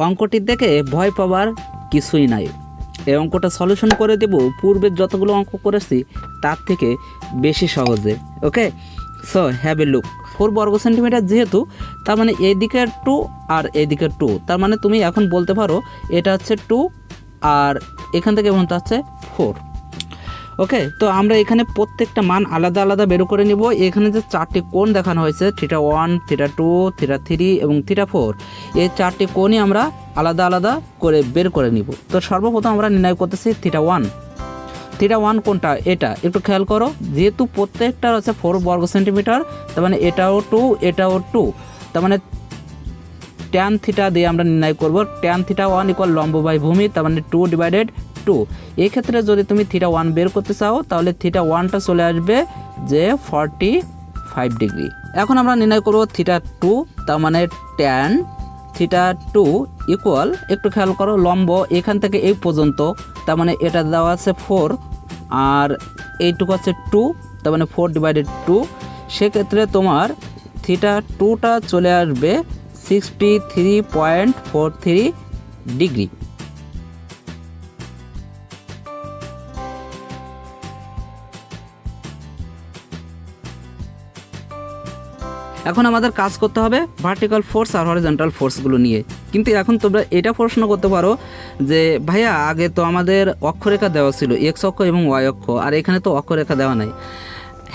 অঙ্কটি দেখে ভয় পাওয়ার কিছুই নাই। এই অঙ্কটা সলিউশন করে দেব পূর্বের যতগুলো অঙ্ক করেছি তার থেকে বেশি সহজে। ওকে, সো হ্যাভ এ লুক। 4 বর্গ সেন্টিমিটার যেহেতু, তার মানে এইদিকে 2 আর এইদিকে 2, তার মানে তুমি এখন বলতে পারো এটা হচ্ছে 2 আর এখান থেকে বলতে হচ্ছে 4। ওকে, তো আমরা এখানে প্রত্যেকটা মান আলাদা আলাদা বের করে নিব। এখানে যে 4টি কোণ দেখানো হয়েছে, θ1, θ2, θ3 এবং θ4, এই 4টি কোণই আমরা আলাদা আলাদা করে বের করে নিব। তো সর্বপ্রথম আমরা নির্ণয় করতেছি θ1। θ1 কোনটা? এটা একটু খেয়াল করো, যেহেতু প্রত্যেকটার হচ্ছে 4 বর্গ সেন্টিমিটার, তার মানে এটাও 2 এটাও 2, তার মানে tan θ দিয়ে আমরা নির্ণয় করব। tan θ1 = লম্ব বাই ভূমি, তার মানে 2/2। এই ক্ষেত্রে যদি তুমি θ1 বের করতে চাও তাহলে θ1টা চলে আসবে যে 45 ডিগ্রি। এখন আমরা নির্ণয় করব θ2, তার মানে tan θ2 = একটু খেয়াল করো, লম্ব এখান থেকে এই পর্যন্ত, তার মানে এটা দেওয়া আছে 4 আর এইটুকু আছে 2, তার মানে 4/2। সেক্ষেত্রে তোমার θ2টা চলে আসবে 63.43 ডিগ্রি। এখন আমাদের কাজ করতে হবে ভার্টিক্যাল ফোর্স আর হরিজন্টাল ফোর্সগুলো নিয়ে। কিন্তু এখন তোমরা এটা প্রশ্ন করতে পারো যে ভাইয়া আগে তো আমাদের অক্ষরেখা দেওয়া ছিল, এক্স অক্ষ এবং ওয়াই অক্ষ, আর এখানে তো অক্ষরেখা দেওয়া নাই।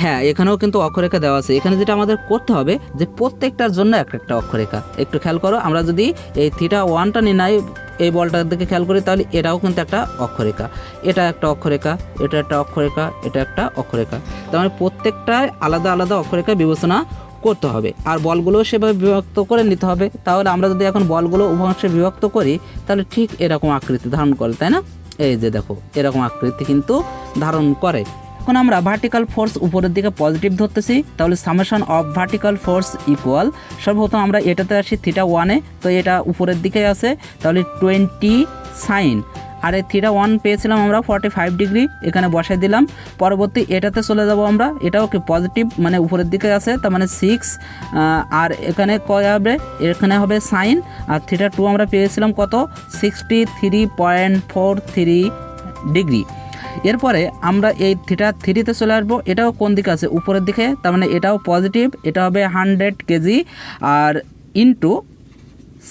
হ্যাঁ, এখানেও কিন্তু অক্ষরেখা দেওয়া আছে। এখানে যেটা আমাদের করতে হবে যে প্রত্যেকটার জন্য একটা অক্ষরেখা। একটু খেয়াল করো, আমরা যদি এই θ1টা নির্ণয় এই বলটার দিকে খেয়াল করি তাহলে এটাও কিন্তু একটা অক্ষরেখা, এটা একটা অক্ষরেখা, এটা একটা অক্ষরেখা, এটা একটা অক্ষরেখা। তার মানে প্রত্যেকটায় আলাদা আলাদা অক্ষরেখা বিবেচনা করতে হবে, আর বলগুলো সেভাবে বিভক্ত করে নিতে হবে। তাহলে আমরা যদি এখন বলগুলো উভয়াংশে বিভক্ত করি তাহলে ঠিক এরকম আকৃতি ধারণ করে, তাই না? এই যে দেখো, এরকম আকৃতি কিন্তু ধারণ করে। এখন আমরা ভার্টিক্যাল ফোর্স উপরের দিকে পজিটিভ ধরতেছি, তাহলে summation of vertical force equal, সর্বপ্রথম আমরা এটাতে আসি θ1-এ, তো এটা উপরের দিকে আছে, তাহলে 20 সাইন, আর এই θ1 পেয়েছিলাম আমরা 45 ডিগ্রি, এখানে বসাই দিলাম। পরবর্তী এটাতে চলে যাব আমরা, এটাও কি পজিটিভ, মানে উপরের দিকে আছে, তার মানে 6, আর এখানে কয় হবে? এখানে হবে সাইন, আর θ2 আমরা পেয়েছিলাম কত? 63.43 ডিগ্রি। এরপরে আমরা এই θ3-তে চলে আসবো, এটাও কোন দিকে আছে? উপরের দিকে, তার মানে এটাও পজিটিভ, এটা হবে 100 কেজি, আর ইন্টু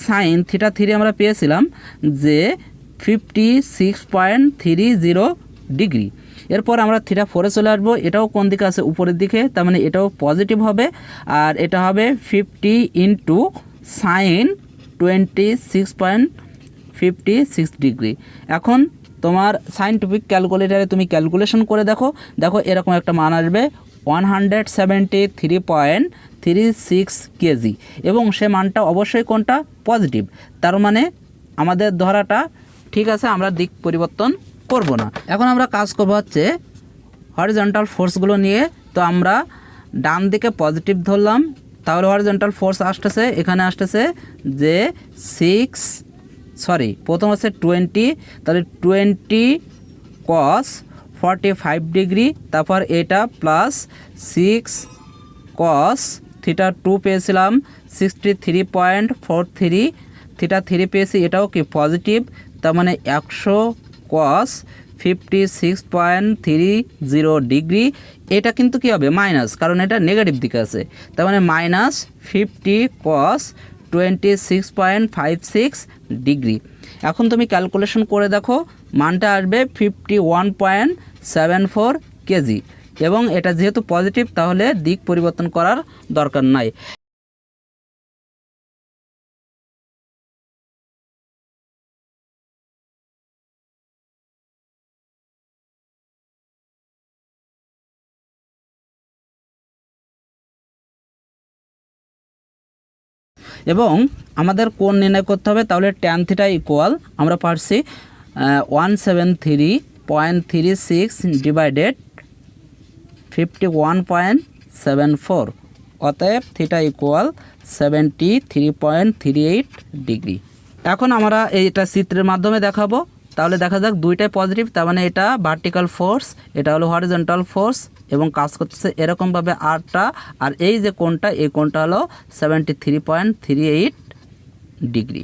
সাইন θ3 আমরা পেয়েছিলাম যে 56.30 ডিগ্রি। এরপর আমরা θ4-এ চলে আসবো, এটাও কোন দিকে আছে? উপরের দিকে, তার মানে এটাও পজিটিভ হবে, আর এটা হবে 50 ইন্টু সাইন 26.56 ডিগ্রি। এখন তোমার সাইন্টিফিক ক্যালকুলেটারে তুমি ক্যালকুলেশন করে দেখো, এরকম একটা মান আসবে 173.36 কেজি, এবং সে মানটা অবশ্যই কোনটা? পজিটিভ। তার মানে আমাদের ধরাটা ঠিক আছে, আমরা দিক পরিবর্তন করব না। এখন আমরা কাজ করব হচ্ছে হরিজন্টাল ফোর্সগুলো নিয়ে। তো আমরা ডান দিকে পজিটিভ ধরলাম, তাহলে হরিজন্টাল ফোর্স আসতেছে, এখানে আসতেছে যে প্রথম আছে 20, তাহলে 20 cos 45 ডিগ্রি, তারপর এটা প্লাস 6 cos θ2 পেয়েছিলাম 63.43, θ3 পেয়েছি, এটাও কি পজিটিভ, তার মানে 100 cos 56.30 ডিগ্রি। এটা কিন্তু কি হবে? মাইনাস, কারণ এটা নেগেটিভ দিকে আছে, তার মানে -50 cos 26.56 ডিগ্রি। এখন তুমি ক্যালকুলেশন করে দেখো, মানটা আসবে 51.74 কেজি, এবং এটা যেহেতু পজিটিভ তাহলে দিক পরিবর্তন করার দরকার নাই। এবং আমাদের কোণ নির্ণয় করতে হবে, তাহলে tan θ ইকুয়াল আমরা পারছি 173.36 ডিভাইডেড 51.74, অতএব θ ইকুয়াল 73.38 ডিগ্রি। এখন আমরা এইটা চিত্রের মাধ্যমে দেখাবো, তাহলে দেখা যাক দুইটাই পজিটিভ, তার মানে এটা ভার্টিক্যাল ফোর্স, এটা হলো হরিজন্টাল ফোর্স, এবং কাজ করতেছে এরকমভাবে আরটা, আর এই যে কোণটা, এই কোণটা হলো 73.38 ডিগ্রি।